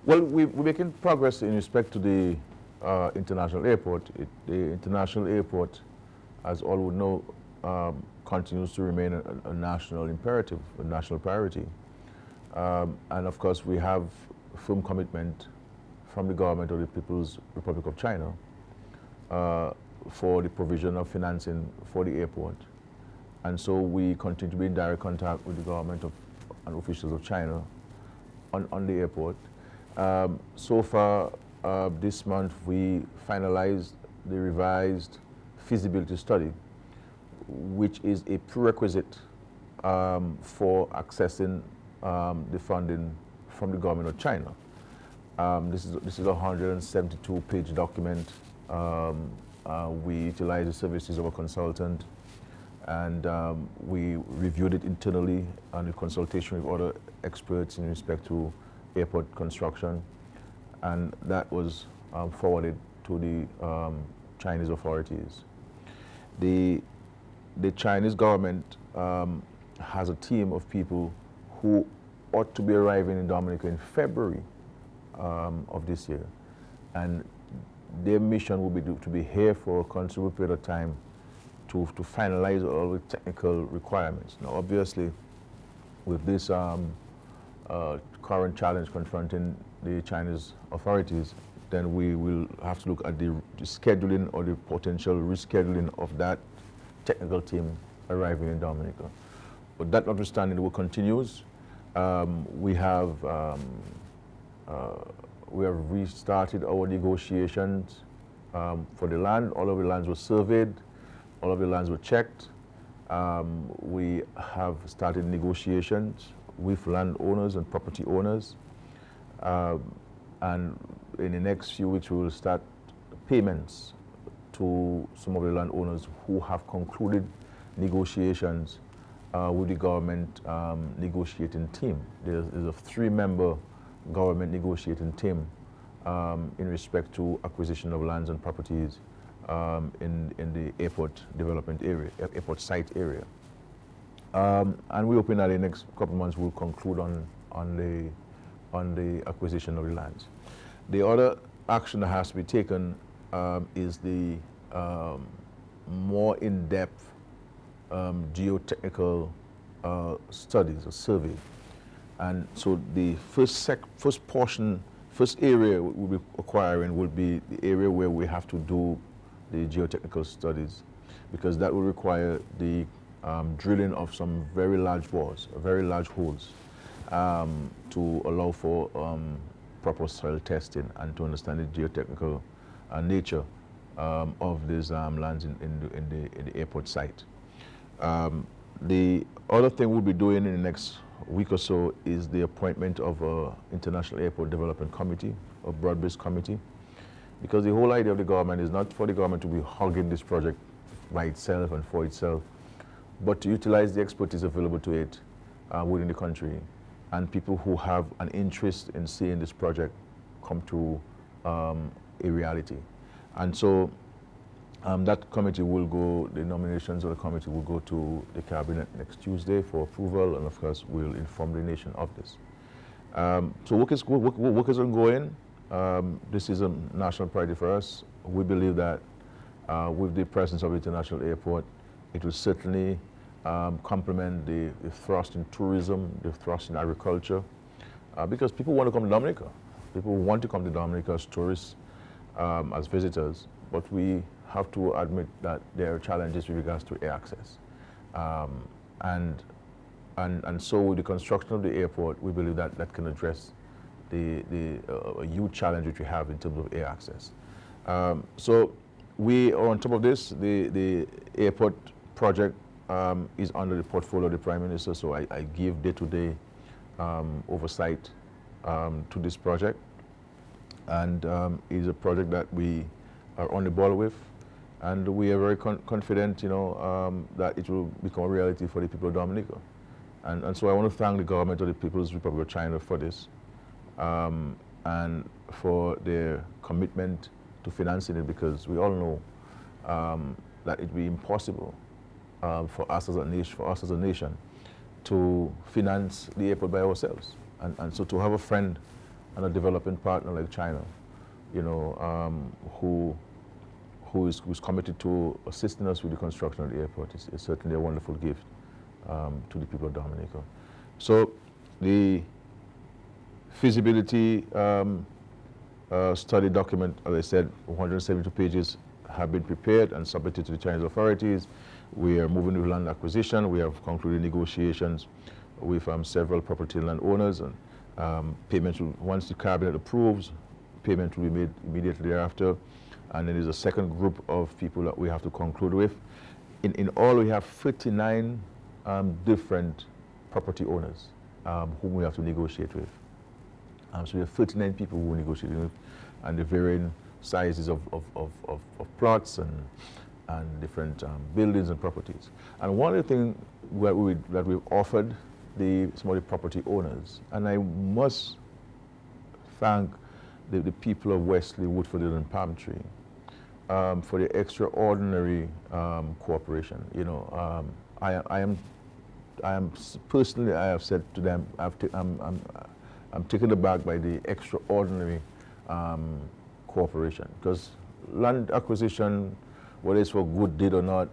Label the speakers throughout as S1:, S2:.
S1: Well, we're making progress in respect to the international airport. The international airport, as all would know, continues to remain a national imperative, a national priority. And of course, we have firm commitment from the government of the People's Republic of China for the provision of financing for the airport. And so we continue to be in direct contact with the government and officials of China on the airport. So far, this month, we finalized the revised feasibility study, which is a prerequisite for accessing the funding from the government of China. This is a 172-page document. We utilized the services of a consultant, and we reviewed it internally and in consultation with other experts in respect to airport construction, and that was forwarded to the Chinese authorities. The Chinese government has a team of people who ought to be arriving in Dominica in February of this year, and their mission will be to be here for a considerable period of time to finalize all the technical requirements. Now, obviously, with this current challenge confronting the Chinese authorities, then we will have to look at the scheduling or the potential rescheduling of that technical team arriving in Dominica. But that notwithstanding, the work continues. We have restarted our negotiations for the land. All of the lands were surveyed, all of the lands were checked. We have started negotiations with landowners and property owners. And in the next few weeks, we will start payments to some of the landowners who have concluded negotiations with the government negotiating team. There's a 3-member government negotiating team in respect to acquisition of lands and properties in the airport development area, airport site area. And we hope that in the next couple of months we'll conclude on the acquisition of the lands. The other action that has to be taken is the more in-depth geotechnical studies or survey. And so the first area we'll be acquiring will be the area where we have to do the geotechnical studies, because that will require the drilling of some very large bores, very large holes, to allow for proper soil testing and to understand the geotechnical nature of these lands in the airport site. The other thing we'll be doing in the next week or so is the appointment of an International Airport Development Committee, a broad-based committee, because the whole idea of the government is not for the government to be hogging this project by itself and for itself, but to utilize the expertise available to it within the country, and people who have an interest in seeing this project come to a reality. And so that committee will go, the nominations of the committee will go to the cabinet next Tuesday for approval, and of course we'll inform the nation of this. So work is ongoing. This is a national priority for us. We believe that with the presence of the international airport, it will certainly complement the thrust in tourism, the thrust in agriculture, because people want to come to Dominica. People want to come to Dominica as tourists, as visitors, but we have to admit that there are challenges with regards to air access. And so with the construction of the airport, we believe that that can address the huge challenge which we have in terms of air access. So we are on top of this. The airport project is under the portfolio of the Prime Minister, so I give day-to-day oversight to this project. And it is a project that we are on the ball with, and we are very confident, that it will become a reality for the people of Dominica. And so I want to thank the government of the People's Republic of China for this, and for their commitment to financing it, because we all know that it would be impossible for us as a nation to finance the airport by ourselves. And so to have a friend and a developing partner like China, you know, who's committed to assisting us with the construction of the airport. It's certainly a wonderful gift to the people of Dominica. So the feasibility study document, as I said, 172 pages have been prepared and submitted to the Chinese authorities. We are moving with land acquisition. We have concluded negotiations with several property and land owners, and payment will, once the cabinet approves, payment will be made immediately thereafter. And then there's a second group of people that we have to conclude with. In all, we have 39 different property owners whom we have to negotiate with. So we have 39 people who we're negotiating with, and the varying sizes of plots and different buildings and properties. And one of the things that we've offered some of the property owners, and I must thank the people of Wesley, Woodford Hill, and Palm Tree for the extraordinary cooperation. You know, I am personally, I have said to them, I'm taken aback by the extraordinary cooperation, because land acquisition, whether it's for good deed or not,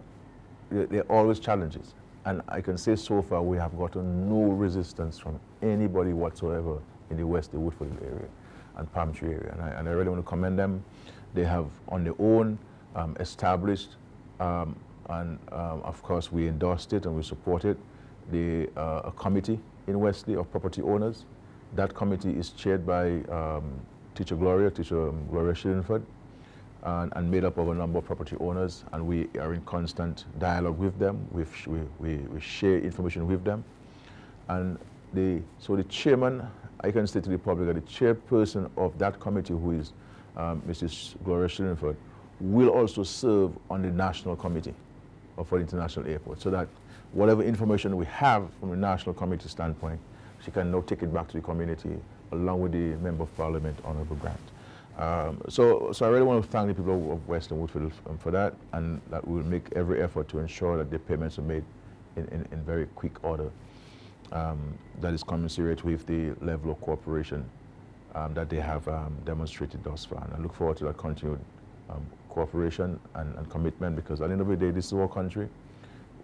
S1: there are always challenges. And I can say so far we have gotten no resistance from anybody whatsoever in the West, the Woodford Hill area and Palm Tree area. And I really want to commend them. They have on their own established, and of course we endorsed it and we support it, a committee in Wesley of property owners. That committee is chaired by Teacher Gloria Shillingford, and made up of a number of property owners, and we are in constant dialogue with them. We share information with them. And so the chairman, I can say to the public that the chairperson of that committee, who is Mrs. Gloria Shillingford, will also serve on the national committee for the international airport, so that whatever information we have from the national committee standpoint, she can now take it back to the community along with the Member of Parliament, Honorable Grant. So I really want to thank the people of Western Woodfield for that, and that we will make every effort to ensure that the payments are made in very quick order. That is commensurate with the level of cooperation that they have demonstrated thus far. And I look forward to that continued cooperation and commitment, because at the end of the day, this is our country.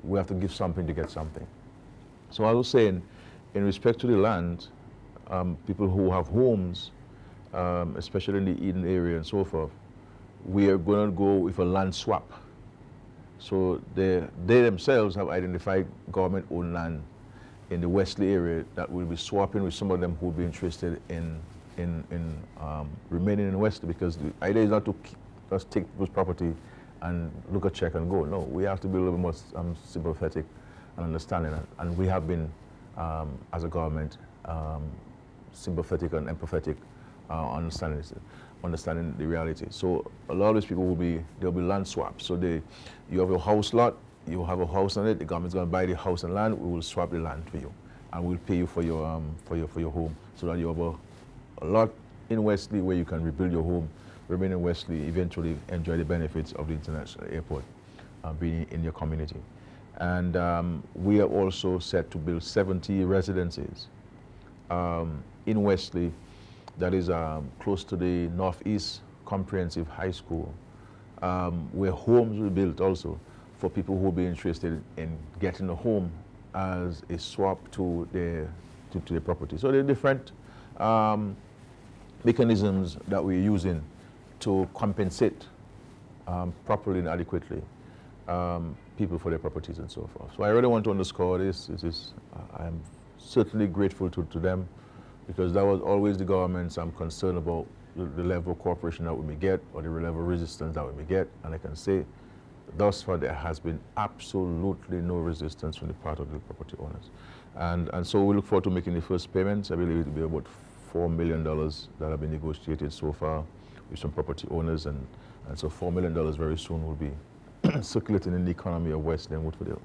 S1: We have to give something to get something. So I was saying, in respect to the land, people who have homes, especially in the Eden area and so forth, we are going to go with a land swap. So they themselves have identified government-owned land in the Wesley area that will be swapping with some of them who will be interested in remaining in Wesley, because the idea is not to just take people's property and look a check and go. No, we have to be a little bit more sympathetic and understanding, and we have been, as a government, sympathetic and empathetic, understanding the reality. So a lot of these people there'll be land swaps. So you have a house lot, you have a house on it, the government's going to buy the house and land, we will swap the land for you, and we'll pay you for your home, so that you have a lot in Wesley where you can rebuild your home, remain in Wesley, eventually enjoy the benefits of the international airport being in your community. And we are also set to build 70 residences in Wesley, that is close to the Northeast Comprehensive High School, where homes will be built also for people who will be interested in getting a home as a swap to their property. So there are different mechanisms that we're using to compensate properly and adequately people for their properties and so forth. So I really want to underscore this. I am certainly grateful to them, because that was always the government's concern about the level of cooperation that we may get, or the level of resistance that we may get. And I can say, thus far, there has been absolutely no resistance from the part of the property owners. And so we look forward to making the first payments. I believe it will be about $4 million that have been negotiated so far with some property owners. And so $4 million very soon will be circulating in the economy of Wesley and Woodford Hill.